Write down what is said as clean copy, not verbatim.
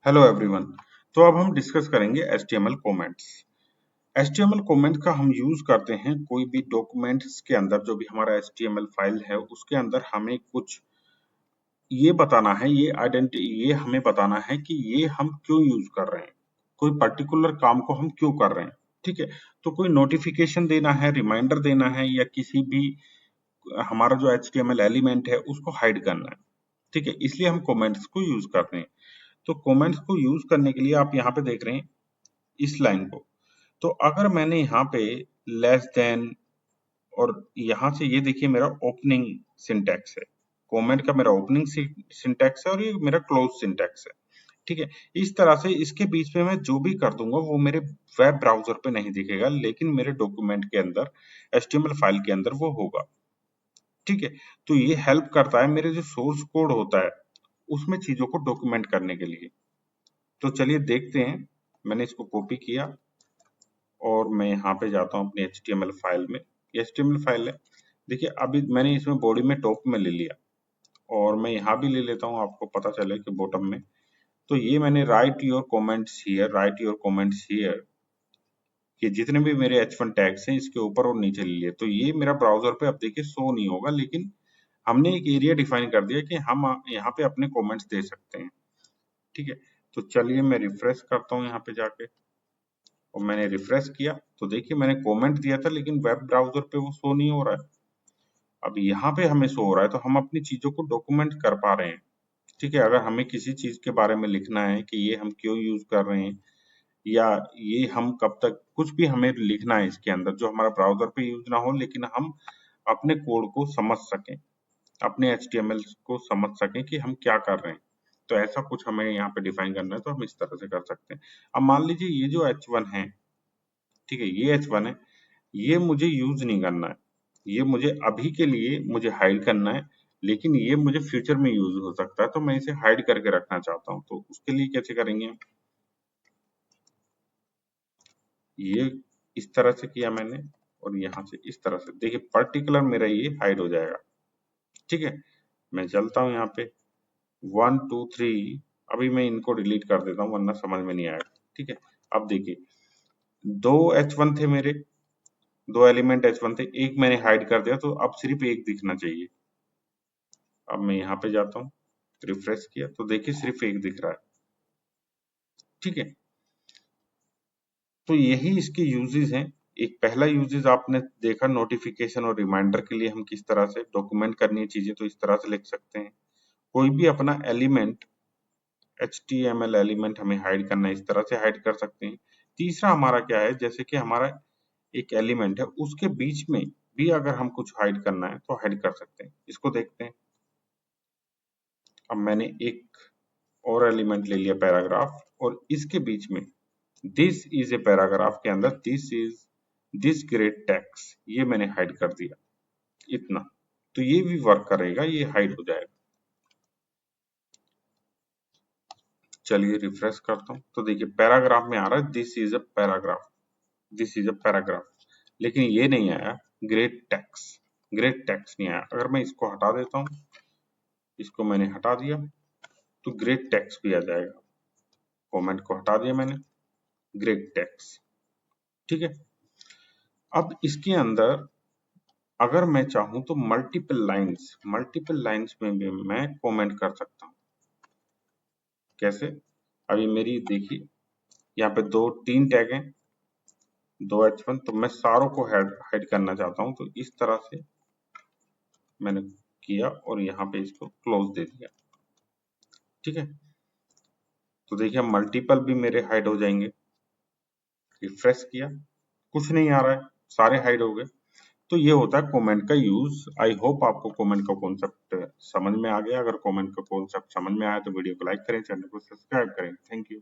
Hello everyone. तो अब हम डिस्कस करेंगे HTML कमेंट्स। HTML कमेंट का हम यूज करते हैं कोई भी डॉक्यूमेंट्स के अंदर, जो भी हमारा HTML फाइल है उसके अंदर हमें कुछ ये बताना है, ये हमें बताना है कि ये हम क्यों यूज कर रहे हैं, कोई पर्टिकुलर काम को हम क्यों कर रहे हैं। ठीक है, तो कोई नोटिफिकेशन देना है, रिमाइंडर देना है, या किसी भी हमारा जो HTML एलिमेंट है उसको हाइड करना है। ठीक है, इसलिए हम कमेंट्स को यूज करते हैं। तो कमेंट्स को यूज करने के लिए आप यहाँ पे देख रहे हैं इस लाइन को। तो अगर मैंने यहाँ पे लेस देन, और यहाँ से ये देखिए मेरा ओपनिंग सिंटैक्स है, कमेंट का मेरा ओपनिंग सिंटैक्स है और ये मेरा क्लोज सिंटैक्स है। ठीक है, इस तरह से इसके बीच में मैं जो भी कर दूंगा वो मेरे वेब ब्राउजर पे नहीं दिखेगा, लेकिन मेरे डॉक्यूमेंट के अंदर, HTML फाइल के अंदर वो होगा। ठीक है, तो ये हेल्प करता है मेरे जो सोर्स कोड होता है उसमें चीजों को डॉक्यूमेंट करने के लिए। तो चलिए देखते हैं। मैंने इसको कॉपी किया और मैं यहाँ पे जाता हूँ अपनी HTML फाइल में। ये HTML फाइल है, देखिए अभी मैंने इसमें बॉडी में टॉप में ले लिया, और मैं यहाँ भी ले लेता हूँ, आपको पता चले कि बॉटम में। तो ये मैंने right your comments here, right your comments here, कि जितने भी मेरे H1 टैग्स हैं इसके ऊपर और नीचे ले लिए। तो ये मेरा ब्राउजर पे अब देखिए शो नहीं होगा, लेकिन हमने एक एरिया डिफाइन कर दिया कि हम यहाँ पे अपने कमेंट्स दे सकते हैं। ठीक है, तो चलिए मैं रिफ्रेश करता हूँ यहाँ पे जाके, और मैंने रिफ्रेश किया तो देखिए मैंने कमेंट दिया था लेकिन वेब ब्राउजर पे वो शो नहीं हो रहा है। अब यहाँ पे हमें शो हो रहा है, तो हम अपनी चीजों को डॉक्यूमेंट कर पा रहे हैं। ठीक है, अगर हमें किसी चीज के बारे में लिखना है कि ये हम क्यों यूज कर रहे हैं, या ये हम कब तक, कुछ भी हमें लिखना है इसके अंदर जो हमारा ब्राउजर पे यूज ना हो, लेकिन हम अपने कोड को समझ सकें, अपने HTML को समझ सकें कि हम क्या कर रहे हैं। तो ऐसा कुछ हमें यहाँ पे डिफाइन करना है, तो हम इस तरह से कर सकते हैं। अब मान लीजिए ये जो H1 है, ठीक है, ये H1 है, ये मुझे यूज नहीं करना है, ये मुझे अभी के लिए मुझे हाइड करना है, लेकिन ये मुझे फ्यूचर में यूज हो सकता है, तो मैं इसे हाइड करके रखना चाहता हूँ। तो उसके लिए कैसे करेंगे हम? ये इस तरह से किया मैंने, और यहाँ से इस तरह से, देखिए पर्टिकुलर मेरा ये हाइड हो जाएगा। ठीक है, मैं चलता हूँ यहाँ पे 1 2 3, अभी मैं इनको डिलीट कर देता हूँ वरना समझ में नहीं आएगा। ठीक है, अब देखिए दो H1 थे मेरे, दो एलिमेंट H1 थे, एक मैंने हाइड कर दिया, तो अब सिर्फ एक दिखना चाहिए। अब मैं यहाँ पे जाता हूँ, रिफ्रेश किया तो देखिए सिर्फ एक दिख रहा है। ठीक है, तो यही इसके यूजेस हैं। एक पहला यूजेस आपने देखा, नोटिफिकेशन और रिमाइंडर के लिए हम किस तरह से डॉक्यूमेंट करनी है चीजें, तो इस तरह से लिख सकते हैं। कोई भी अपना एलिमेंट, HTML एलिमेंट हमें हाइड करना है, इस तरह से हाइड कर सकते हैं। तीसरा हमारा क्या है, जैसे कि हमारा एक एलिमेंट है उसके बीच में भी अगर हम कुछ हाइड करना है तो हाइड कर सकते हैं। इसको देखते हैं। अब मैंने एक और एलिमेंट ले लिया पैराग्राफ, और इसके बीच में दिस इज ए पैराग्राफ के अंदर दिस ग्रेट टेक्स्ट, ये मैंने हाइड कर दिया इतना। तो ये भी वर्क करेगा, ये हाइड हो जाएगा। चलिए रिफ्रेश करता हूँ, तो देखिए पैराग्राफ में आ रहा है this is a paragraph, this is a paragraph, लेकिन ये नहीं आया ग्रेट टेक्स्ट, ग्रेट टेक्स्ट नहीं आया। अगर मैं इसको हटा देता हूँ, इसको मैंने हटा दिया, तो ग्रेट टेक्स्ट भी आ जाएगा। कमेंट को हटा दिया मैंने, ग्रेट टेक्स्ट। ठीक है, अब इसके अंदर अगर मैं चाहूं तो मल्टीपल लाइंस में भी मैं कमेंट कर सकता हूं। कैसे? अभी मेरी देखिए यहाँ पे दो तीन टैग हैं, दो H1, तो मैं सारों को हाइड करना चाहता हूं, तो इस तरह से मैंने किया और यहाँ पे इसको क्लोज दे दिया। ठीक है, तो देखिए मल्टीपल भी मेरे हाइड हो जाएंगे। रिफ्रेश किया, कुछ नहीं आ रहा है, सारे हाइड हो गए। तो ये होता है कमेंट का यूज। आई होप आपको कमेंट का कॉन्सेप्ट समझ में आ गया। अगर कमेंट का कॉन्सेप्ट समझ में आया तो वीडियो को लाइक करें, चैनल को सब्सक्राइब करें। Thank you.